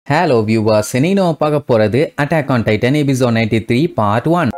Hello viewers, இன்னைக்கு நம்ம பார்க்க போறது Attack on Titan episode 93 part 1.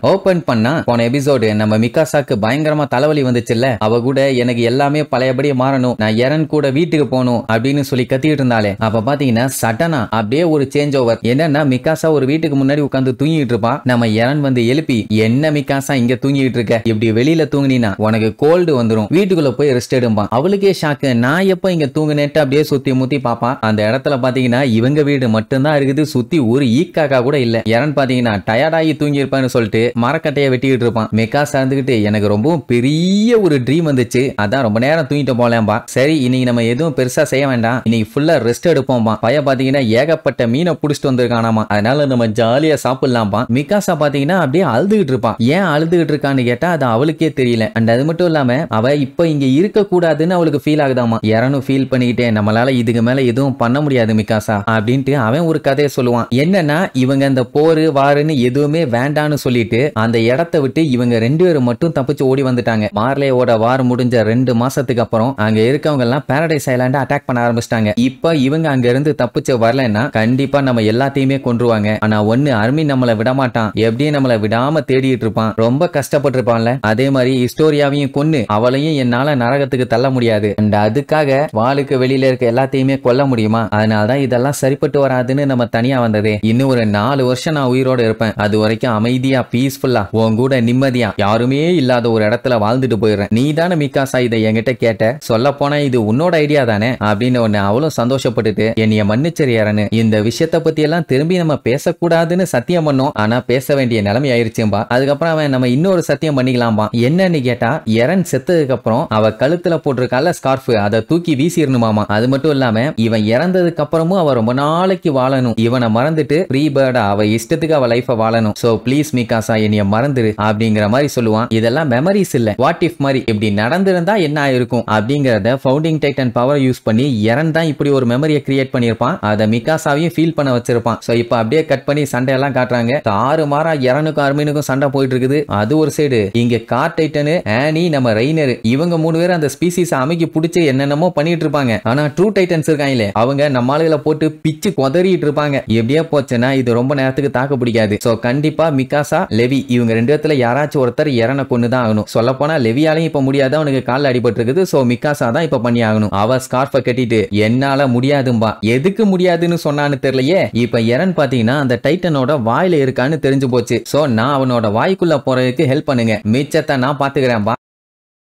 Open பண்ணா போன எபிசோடு நம்ம மிகாசாக்கு பயங்கரமா தலைவலி வந்துச்சுல்ல. அவ கூட எனக்கு எல்லாமே பழையபடி மாறணும், நான் எரன் கூட வீட்டுக்கு போகணும் அப்படின்னு சொல்லி கத்திட்டு இருந்தாலே. அப்ப பாத்தீங்கன்னா சடனா அப்படியே ஒரு சேஞ்ச் ஓவர். என்னன்னா மிகாசா ஒரு வீட்டுக்கு முன்னாடி உட்காந்து தூங்கிட்டு இருப்பான். நம்ம எரன் வந்து எழுப்பி, என்ன மிகாசா இங்க தூங்கிட்டு இருக்க, இப்படி வெளியில தூங்கினா உனக்கு கோல்டு வந்துடும், வீட்டுக்குள்ள போய் ரெஸ்ட் எடுப்பான். அவளுக்கே ஷாக்கு, நான் எப்ப இங்க தூங்குனேட்டு அப்படியே சுத்தி முத்தி பாப்பான். அந்த இடத்துல பாத்தீங்கன்னா இவங்க வீடு மட்டும்தான் இருக்குது, சுத்தி ஒரு ஈக்காக்கா கூட இல்ல. எரன் பாத்தீங்கன்னா டயர்டாகி தூங்கி இருப்பான்னு சொல்லிட்டு மரக்கட்டையை வெட்டிக்கிட்டு இருப்பான். மிகாசா இருந்துகிட்டு, எனக்கு ரொம்பவும் பெரிய ஒரு ட்ரீம் வந்துச்சு, அதான் ரொம்ப நேரம் தூங்கிட்டு போலேம்பா. சரி இன்னைக்கு நம்ம எதுவும் பெருசா செய்ய வேண்டாம், இன்னைக்கு ஃபுல்லா ரெஸ்ட் எடுப்போம்பா. பைய பாத்தீங்கன்னா ஏகப்பட்ட மீனை புடிச்சிட்டு வந்திருக்கானாமா, அதனால நம்ம ஜாலியா சாப்பிடலாம்பா. மிகாசா பாத்தீங்கன்னா அப்படியே அழுதுகிட்டு இருப்பான். ஏன் அழுதுகிட்டு இருக்கான்னு கேட்டா அது அவளுக்கே தெரியல. அண்ட் அது மட்டும் இல்லாம அவ இப்ப இங்க இருக்க கூடாதுன்னு அவளுக்கு ஃபீல் ஆகுதாமா. யாரனும் ஃபீல் பண்ணிக்கிட்டே, நம்மளால இதுக்கு மேல எதுவும் பண்ண முடியாது மிகாசா அப்படின்ட்டு அவன் ஒரு கதையை சொல்லுவான். என்னன்னா இவங்க அந்த போரு வாருன்னு எதுவுமே வேண்டான்னு சொல்லிட்டு அந்த இடத்தை விட்டு இவங்க ரெண்டு பேரும் மட்டும் தப்பிச்சு ஓடி வந்துட்டாங்க. மார்லேயோட வார் முடிஞ்ச 2 மாசத்துக்கு அப்புறம் அங்க இருக்கவங்க எல்லாம் பாரடைஸ் ஐலாண்ட அட்டாக் பண்ண ஆரம்பிச்சிட்டாங்க. இப்ப இவங்க அங்க இருந்து தப்பிச்சு வரலன்னா கண்டிப்பா நம்ம எல்லாத்தையுமே கொன்றுவாங்க. ஆனா ஒண்ணு, அர்மின் நம்மள விடமாட்டான், எப்படியும் நம்மள விடாம தேடிட்டு இருப்பான், ரொம்ப கஷ்டப்பட்டு இருப்பான்ல. அதே மாதிரி ஹிஸ்டோரியாவையும் கொன்னு அவளையும் என்னால நரகத்துக்கு தள்ள முடியாது. அண்ட் அதுக்காக வாளுக்கு வெளியில இருக்க எல்லாத்தையுமே கொல்ல முடியுமா? அதனாலதான் இதெல்லாம் சரிப்பட்டு வராதுன்னு நம்ம தனியா வந்ததே. இன்னும் ஒரு 4 வருஷம் நான் உயிரோட இருப்பேன், அது வரைக்கும் அமைதியா பீஸ்ஃபுல்லா உன் கூட நிம்மதியா யாருமே இல்லாத ஒரு இடத்துல வாழ்ந்துட்டு போயிடுறேன். நீ தானே மிகாசா இதை என்கிட்ட கேட்ட, சொல்ல போனா இது உன்னோட ஐடியா தானே அப்படின்னு ஒன்னு அவளும் சந்தோஷப்பட்டுட்டு, என்னைய மன்னிச்சரியாரன்னு, இந்த விஷயத்த பத்தி எல்லாம் திரும்பி நம்ம பேசக்கூடாதுன்னு சத்தியம் பண்ணோம், ஆனா பேச வேண்டிய நிலைமை ஆயிருச்சும்பா. அதுக்கப்புறம் அவன் நம்ம இன்னொரு சத்தியம் பண்ணிக்கலாம்பா. என்னன்னு கேட்டா, எரன் செத்ததுக்கு அப்புறம் அவ கழுத்துல போட்டிருக்கால ஸ்கார்ஃப், அதை தூக்கி வீசிடணுமாமா. அது மட்டும் இல்லாம இவன் இறந்ததுக்கு அப்புறமும் அவ ரொம்ப நாளைக்கு வாழணும், இவனை மறந்துட்டு ஃப்ரீ பேர்டா அவ இஷ்டத்துக்கு அவ லைஃப வாழணும். சோ ப்ளீஸ் மிகாசா என்னைய மறந்துரு அப்படிங்கிற மாதிரி சொல்லுவான். இதெல்லாம் மெமரிஸ் இல்ல, வாட் இஃப் மாதிரி, இப்படி நடந்திருந்தா என்ன ஆயிருக்கும் அப்படிங்கறத ஃபவுண்டிங் டைட்டன் பவர் யூஸ் பண்ணி எரன் தான் இப்படி ஒரு மெமரியை கிரியேட் பண்ணிருப்பான். அதை மிகாசாவையும் ஃபீல் பண்ண வச்சிருப்பான். சோ இப்போ அப்படியே கட் பண்ணி சண்டை எல்லாம் காட்டுறாங்க. தாறு மாறா எரனுக்கும் அர்மினுக்கும் சண்டை போயிட்டு இருக்குது. அது ஒரு சைடு, இங்க கார் டைட்டனு, ஆனி, நம்ம ரெய்னர், இவங்க 3 பேரும் அந்த ஸ்பீசிஸ் அமைக்கி பிடிச்சி என்னென்னமோ பண்ணிட்டு இருப்பாங்க. ஆனா ட்ரூ டைட்டன்ஸ் இருக்காங்களே, அவங்க நம்ம ஆளுகளை போட்டு பிச்சு கொதறிட்டு இருப்பாங்க. எப்படியே போச்சுன்னா இது ரொம்ப நேரத்துக்கு தாக்கு பிடிக்காது. சோ கண்டிப்பா மிகாசா, லெவி இவங்க 2 பேத்துல யாராச்சும் ஒருத்தர் எரனை கொண்டுதான் ஆகணும். சொல்ல போனா லெவியாலையும் இப்ப முடியாது, அவனுக்கு கால் அடிபட்டு இருக்குது. சோ மிகாசா தான் இப்ப பண்ணி ஆகணும். அவ ஸ்கார்ஃபை கட்டிட்டு, என்னால முடியாதும்பா. எதுக்கு முடியாதுன்னு சொன்னான்னு தெரியலையே. இப்ப எரன் பாத்தீங்கன்னா அந்த டைட்டனோட வாயில இருக்கான்னு தெரிஞ்சு போச்சு. சோ நான் அவனோட வாய்க்குள்ள போறதுக்கு ஹெல்ப் பண்ணுங்க, மிச்சத்தை நான் பாத்துக்கிறேன்பா.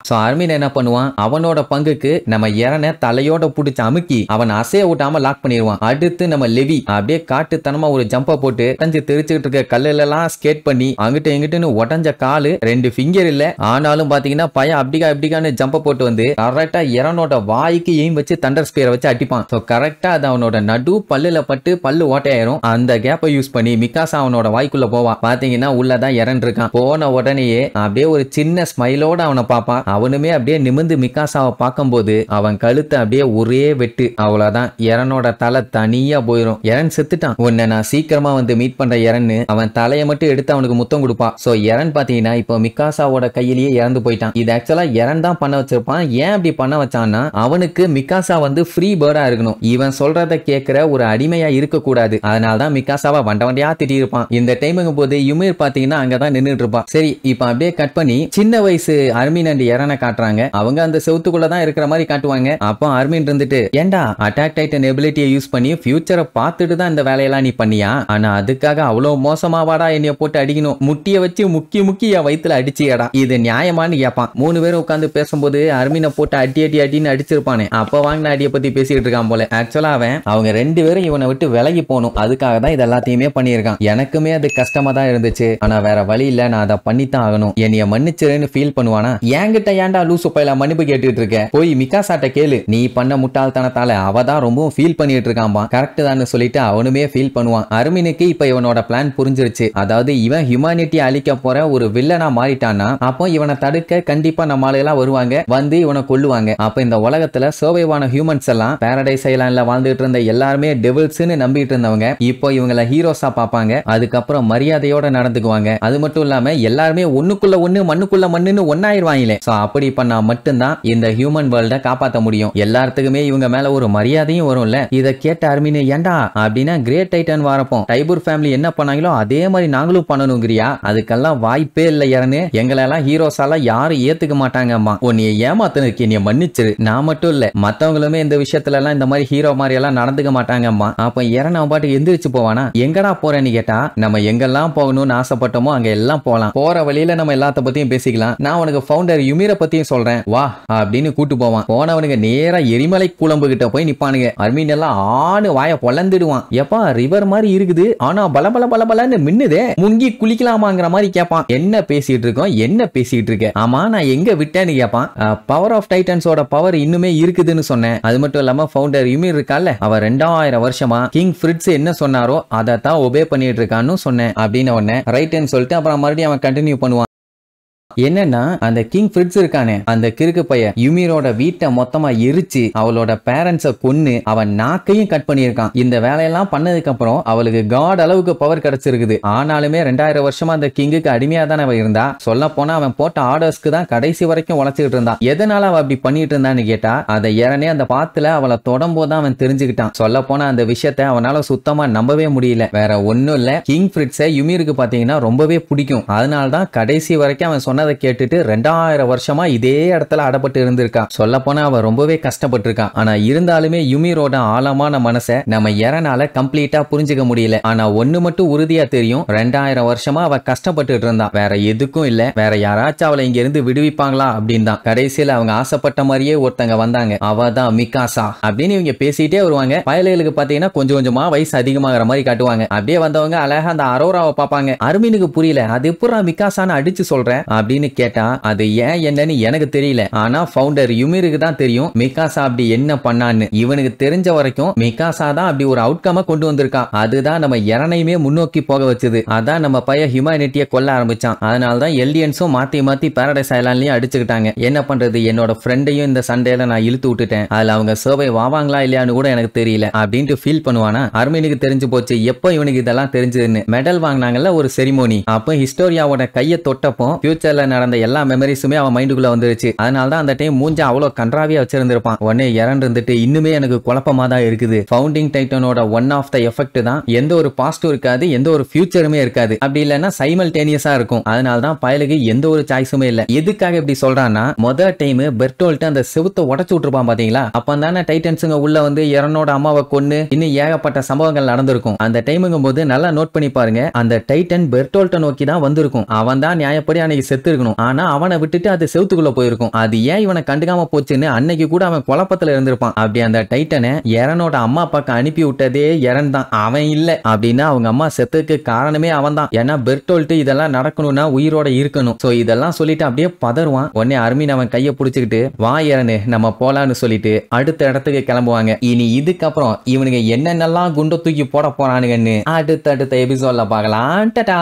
சோ அர்மின் என்ன பண்ணுவான், அவனோட பங்குக்கு நம்ம எரனை தலையோட புடிச்சு அமுக்கி அவன் அசைய விட்டாம லாக் பண்ணிடுவான். அடுத்து நம்ம லெவி அப்படியே காட்டுத்தனமா ஒரு ஜம்ப போட்டு தெரிச்சுக்கிட்டு இருக்க கல்லுல எல்லாம் ஸ்கேட் பண்ணி அங்கிட்டு எங்கிட்டுன்னு உடஞ்ச காலு, 2 ஃபிங்கர் இல்ல, ஆனாலும் பாத்தீங்கன்னா பையன் அப்படிக்கான்னு ஜம்ப போட்டு வந்து கரெக்டா எரனோட வாய்க்கு எய்ம் வச்சு தண்டர் ஸ்பியரை வச்சு அடிப்பான். சோ கரெக்டா அது அவனோட நடு பல்லுல பட்டு பல்லு ஓட்டையாயிரும். அந்த கேப்பை யூஸ் பண்ணி மிகாசா அவனோட வாய்க்குள்ள போவான். பாத்தீங்கன்னா உள்ளதான் எரன் இருக்கான். போன உடனேயே அப்படியே ஒரு சின்ன ஸ்மைலோட அவனை பாப்பான். அவனுமே அப்படியே நிமிந்து மிகாசாவை பார்க்கும்போது அவன் கழுத்தை அப்படியே ஒரே வெட்டு, அவ்வளவுதான், எரனோட தலை தனியா போயிரும். எரன் செத்துட்டான், உன்னை நான் சீக்கிரமா வந்து மீட் பண்ற எரன்னு அவன் தலையை மட்டும் எடுத்து அவனுக்கு முத்தம் கொடுப்பான். சோ எரன் பாத்தீங்கன்னா இப்போ மிகாசாவோட கையிலேயே இறந்து போயிட்டான். இது ஆக்சுவலா எரன் தான் பண்ண வச்சிருப்பான். ஏன் அப்படி பண்ண வச்சான்னா, அவனுக்கு மிகாசா வந்து ஃப்ரீ பேர்டா இருக்கணும், இவன் சொல்றத கேட்கிற ஒரு அடிமையா இருக்க கூடாது. அதனாலதான் மிகாசாவை வண்டியா திட்டி இருப்பான். இந்த டைமுங்க போது யுமீர் பாத்தீங்கன்னா அங்கதான் நின்றுட்டு இருப்பான். சரி இப்ப அப்படியே கட் பண்ணி சின்ன வயசு அர்மின் அண்ட் எரனை காட்டுறாங்க. அவங்க அந்த செவுத்துக்குள்ளதான் இருக்கிற மாதிரி காட்டுவாங்க. அப்போ அர்மின் இருந்துட்டு, ஏண்டா அட்டாக் டைட்டன் எபிலிட்டியை யூஸ் பண்ணி ஃபியூச்சரை பார்த்துட்டு தான் இந்த வேலையெல்லாம் நீ பண்ணியா? ஆனா அதுக்காக அவ்வளவு மோசமாவாடா என்னைய போட்டு அடிக்கணும், முட்டிய வச்சு முக்கி என் வயித்துல அடிச்சியடா, இது நியாயமானு கேட்பான். 3 பேரும் உட்காந்து பேசும்போது அர்மினை போட்டு அடின்னு அடிச்சிருப்பானே, அப்ப வாங்கின அடியை பத்தி பேசிட்டு இருக்கான் போல. ஆக்சுவலா அவங்க 2 பேரும் இவனை விட்டு விலகி போகணும், அதுக்காக தான் இது எல்லாத்தையுமே பண்ணியிருக்கான். எனக்குமே அது கஷ்டமா தான் இருந்துச்சு, ஆனா வேற வழி இல்ல, நான் அதை பண்ணித்தான் ஆகணும், என்னைய மன்னிச்சிருன்னு ஃபீல் பண்ணுவானா? என்கிட்ட என்கிட்ட ஏன்டா லூசு பையல மன்னிப்பு கேட்டுட்டு இருக்க, போய் மிகாசாட்ட கேளு, நீ பண்ண முட்டாள்தனத்தால அவ தான் ரொம்பவும் ஃபீல் பண்ணிட்டு இருக்காம்பா, கரெக்ட் தான் சொல்லிட்டு அவனுமே ஃபீல் பண்ணுவான். அர்மினுக்கு இப்ப இவனோட பிளான் புரிஞ்சிருச்சு. அதாவது இவன் ஹியூமனிட்டி அழிக்க போற ஒரு வில்லனா மாறிட்டானா அப்போ இவனை தடுக்க கண்டிப்பா நம்ம ஆளுலாம் வருவாங்க, வந்து இவனை கொல்லுவாங்க. அப்ப இந்த உலகத்துல சர்வைவான ஹியூமன்ஸ் எல்லாம் பாரடைஸ் ஐலாண்ட்ல வாழ்ந்துட்டு இருந்த எல்லாருமே டெவில்ஸ்னு நம்பிட்டு இருந்தவங்க இப்போ இவங்கள ஹீரோஸா பாப்பாங்க. அதுக்கப்புறம் மரியாதையோட நடந்துக்குவாங்க. அது மட்டும் இல்லாம எல்லாருமே ஒண்ணுக்குள்ள ஒண்ணு மண்ணுக்குள்ள மண்ணுன்னு ஒன்னாயிருவாங்களே. சோ அப்படி பண்ணா மட்டும்தான் இந்த ஹியூமன் வேர்ல்ட காப்பாற்ற முடியும். எல்லாத்துக்குமே இவங்க மேல ஒரு மரியாதையும் வரும்ல. இத கேட்ட அர்மின் ஏண்டா அப்படின்னா கிரேட் டைட்டன் வரப்போ டைபூர் ஃபேமிலி என்ன பண்ணாங்களோ அதே மாதிரி நாங்களும் பண்ணணுங்கிறியா, அதுக்கெல்லாம் வாய்ப்பே இல்ல யாருன்னு, எங்களெல்லாம் ஹீரோஸால யாரும் ஏத்துக்க மாட்டாங்கம்மா, உன்னைய ஏமாத்தனுக்கு என்னைய மன்னிச்சிரு, நான் மட்டும் இல்ல மத்தவங்களுமே இந்த விஷயத்துல எல்லாம் இந்த மாதிரி ஹீரோ மாதிரி எல்லாம் நடந்துக்க மாட்டாங்கம்மா. அப்ப இறன் அவன் பாட்டுக்கு எந்திரிச்சு போவானா, எங்கடா போறேன்னு கேட்டா நம்ம எங்கெல்லாம் போகணும்னு ஆசைப்பட்டோமோ அங்க எல்லாம் போலாம், போற வழியில நம்ம எல்லாத்த பத்தியும் பேசிக்கலாம், நான் உனக்கு ஃபவுண்டர் யுமிர பத்தியும் சொல்றேன் வா அப்படின்னு கூட்டு போவான். போனவனுக்கு நேரா எரிமலை குழம்பு கிட்ட போய் நிப்பானுங்க. அர்மீன் எல்லாம் ஆணு வாய பொலந்துடுவான். எப்பா ரிவர் மாதிரி இருக்குது ஆனா பல பல பல பலன்னு மின்னுதே, முங்கி குளிக்கலாமாங்கிற மாதிரி கேட்பான். என்ன பேசிட்டு இருக்கோம், என்ன பேசிட்டு இருக்க, ஆமா நான் எங்க விட்டேன்னு கேட்பான். பவர் ஆஃப் டைட்டன்ஸோட பவர் இன்னுமே இருக்குதுன்னு சொன்னேன். அது மட்டும் இல்லாம ஃபவுண்டர் யுமிர் இருக்கால, அவர் 2000 வருஷமா கிங் ஃபிரிட்ஸ் என்ன சொன்னாரோ அதை தான் ஒபே பண்ணிட்டு இருக்கான்னு சொன்னேன் அப்படின்னு உடனே ரைட்னு சொல்லிட்டு அப்புறம் மறுபடியும் அவன் கண்டினியூ பண்ணுவான். என்னன்னா அந்த கிங் ஃபிரிட்ஸ் இருக்கானே அந்த கிறுக்கு பைய யுமிரோட வீட்டை மொத்தமா எரிச்சு அவளோட பேரண்ட்ஸ கொன்னு அவன் நாக்கையும் கட் பண்ணியிருக்கான். இந்த வேலையெல்லாம் பண்ணதுக்கு அப்புறம் அவளுக்கு காட் அளவுக்கு பவர் கிடைச்சிருக்குது. ஆனாலுமே 2000 வருஷமா அந்த கிங்குக்கு அடிமையா தான் அவன் இருந்தா. சொல்ல போனா அவன் போட்ட ஆர்டர்ஸ்க்கு தான் கடைசி வரைக்கும் உழைச்சிட்டு இருந்தான். எதனால அவ அப்படி பண்ணிட்டு இருந்தான்னு கேட்டா அதை ஏறனே அந்த பாத்துல அவளை தொடம்போது அவன் தெரிஞ்சுக்கிட்டான். சொல்ல போனா அந்த விஷயத்த அவனால சுத்தமா நம்பவே முடியல. வேற ஒண்ணும் இல்ல, கிங் ஃபிரிட்ஸை யுமிருக்கு பாத்தீங்கன்னா ரொம்பவே பிடிக்கும். அதனால்தான் கடைசி வரைக்கும் அவன் சொன்னதை கேட்டுட்டு 2000 வருஷமா இதே இடத்துல அடப்பட்டு இருந்திருக்கா. சொல்ல போனா அவ ரொம்பவே கஷ்டப்பட்டிருக்கான். ஆனா இருந்தாலுமே யுமிரோட ஆழமான மனசை நம்ம எரனால கம்ப்ளீட்டா புரிஞ்சுக்க முடியல. ஆனா ஒண்ணு மட்டும் உறுதியா தெரியும், 2000 வருஷமா அவ கஷ்டப்பட்டு இருந்தா, வேற எதுக்கும் இல்ல, வேற யாராச்சும் அவளை இங்க இருந்து விடுவிப்பாங்களா அப்படின்னு தான். கடைசியில அவங்க ஆசைப்பட்ட மாதிரியே ஒருத்தங்க வந்தாங்க, அவ தான் மிகாசா அப்படின்னு இவங்க பேசிட்டே வருவாங்க. பயலுக்கு பாத்தீங்கன்னா கொஞ்சம் கொஞ்சமா வயசு அதிகமாகிற மாதிரி காட்டுவாங்க. அப்படியே வந்தவங்க அழகா அந்த அரோராவை பார்ப்பாங்க. அர்மீனுக்கு புரியல, அது எப்படா மிகாசான்னு அடிச்சு சொல்றேன் அப்படின்னு கேட்டா அது ஏன் என்னன்னு எனக்கு தெரியல. ஆனா ஃபவுண்டர் யுமிருக்கு தான் தெரியும் மிகாசா அப்படி என்ன பண்ணான்னு. இவனுக்கு தெரிஞ்ச வரைக்கும் மிகாசா தான் அப்படி ஒரு அவுட்கம கொண்டு வந்திருக்கா. அதுதான் நம்ம எரனையுமே முன்னோக்கி போக வச்சது. அதான் நம்ம பைய ஹியூமனிட்டியை கொல்ல ஆரம்பிச்சான். அதனாலதான் எல்டியன்ஸும் மாத்தி மாத்தி பாரடைஸ் ஐலாண்ட்லயும் அடிச்சுக்கிட்டாங்க. என்ன பண்றது, என்னோட ஃப்ரெண்டையும் இந்த சண்டையில நான் இழுத்து விட்டுட்டேன், அதுல அவங்க சர்வை வாவாங்களா இல்லையான்னு கூட எனக்கு தெரியல அப்படின்ட்டு ஃபீல் பண்ணுவானா. அர்மீனுக்கு தெரிஞ்சு போச்சு எப்போ இவனுக்கு இதெல்லாம் தெரிஞ்சதுன்னு. மெடல் வாங்கினாங்கல்ல ஒரு செரிமோனி, அப்போ ஹிஸ்டோரியாவோட கையை தொட்டப்போ ஃபியூச்சர்ல நடந்த எல்லா மெமரிஸுமே அவன் மைண்டுக்குள்ள வந்துருச்சு. அதனால தான் அந்த டைம் மூஞ்ச அவ்வளோ கன்றாவியா வச்சிருந்திருப்பான். உடனே இறந்துட்டு இன்னுமே எனக்கு குழப்பமா தான் இருக்குது. ஃபவுண்டிங் டைட்டனோட ஒன் ஆஃப் த எஃபெக்ட் தான் எந்த ஒரு பாசிட்டிவ் இருக்காது, எந்த ஒரு ஃபியூச்சருமே இருக்காது. அப்படி இல்லைன்னா சைமல்டேனியஸா இருக்கும். அதனால தான் பயலுக்கு எந்த ஒரு சாய்ஸுமே இல்ல. எதுக்காக இப்படி சொல்றான்னா, முதல் டைம் பெர்டோல்ட் அந்த செவுத்தை உடச்சு விட்டுருப்பான் பாத்தீங்களா, அப்ப தானே டைட்டன்ஸுங்க உள்ள வந்து இறனோட அம்மாவை கொன்னு இன்னும் ஏகப்பட்ட சம்பவங்கள் நடந்திருக்கும். அந்த டைமுங்கும் போது நல்லா நோட் பண்ணி பாருங்க, அந்த டைட்டன் பெர்டோல்ட்டை நோக்கி தான் வந்திருக்கும். அவன் தான் நியாயப்படி அன்னைக்கு செத்து இருக்கணும். ஆனா அவனை விட்டுட்டு அது செவுத்துக்குள்ள போயிருக்கும். அது ஏன் இவனை கண்டுக்காம போச்சுன்னு அன்னைக்கு கூட அவன் குழப்பத்துல இருந்திருப்பான். அப்படி அந்த டைட்டனை எரனோட அம்மா பக்கம் அனுப்பி விட்டதே எரன் தான், அவன் இல்ல. அப்படின்னா அவங்க அம்மா செத்துக்கு காரணமே அவன் தான். ஏன்னா பெர்டோல்ட் இதெல்லாம் நடக்கணும்னா உயிரோட இருக்கணும். சோ இதெல்லாம் சொல்லிட்டு அப்படியே பதறுவான். உடனே அர்மீன் அவன் கையை பிடிச்சுக்கிட்டு வா எரனு நம்ம போலான்னு சொல்லிட்டு அடுத்த இடத்துக்கு கிளம்புவாங்க. இனி இதுக்கப்புறம் இவனுங்க என்னென்னலாம் குண்டை தூக்கி போட போறானுங்கன்னு அடுத்த எபிசோட்ல பார்க்கலாம். டடா.